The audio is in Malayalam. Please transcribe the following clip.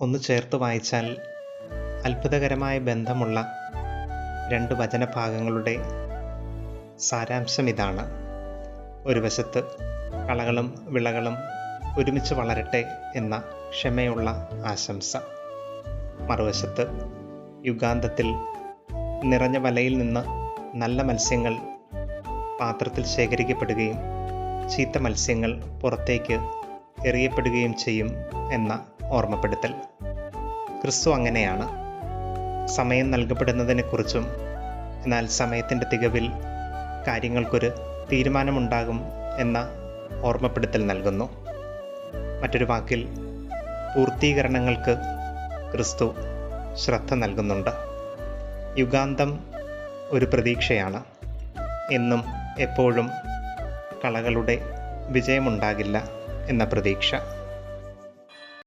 ഒന്ന് ചേർത്ത് വായിച്ചാൽ അത്ഭുതകരമായ ബന്ധമുള്ള രണ്ട് വചനഭാഗങ്ങളുടെ സാരാംശം ഇതാണ്. ഒരു വശത്ത് കളകളും വിളകളും ഒരുമിച്ച് വളരട്ടെ എന്ന ക്ഷമയുള്ള ആശംസ, മറുവശത്ത് യുഗാന്തത്തിൽ നിറഞ്ഞ വലയിൽ നിന്ന് നല്ല മത്സ്യങ്ങൾ പാത്രത്തിൽ ശേഖരിക്കപ്പെടുകയും ചീത്ത മത്സ്യങ്ങൾ പുറത്തേക്ക് എറിയപ്പെടുകയും ചെയ്യും എന്ന ഓർമ്മപ്പെടുത്തൽ. ക്രിസ്തു അങ്ങനെയാണ്. സമയം നൽകപ്പെടുന്നതിനെക്കുറിച്ചും എന്നാൽ സമയത്തിൻ്റെ തികവിൽ കാര്യങ്ങൾക്കൊരു തീരുമാനമുണ്ടാകും എന്ന ഓർമ്മപ്പെടുത്തൽ നൽകുന്നു. മറ്റൊരു വാക്കിൽ പൂർത്തീകരണങ്ങൾക്ക് ക്രിസ്തു ശ്രദ്ധ നൽകുന്നുണ്ട്. യുഗാന്തം ഒരു പ്രതീക്ഷയാണ്. എന്നും എപ്പോഴും കളകളുടെ വിജയമുണ്ടാകില്ല എന്ന പ്രതീക്ഷ.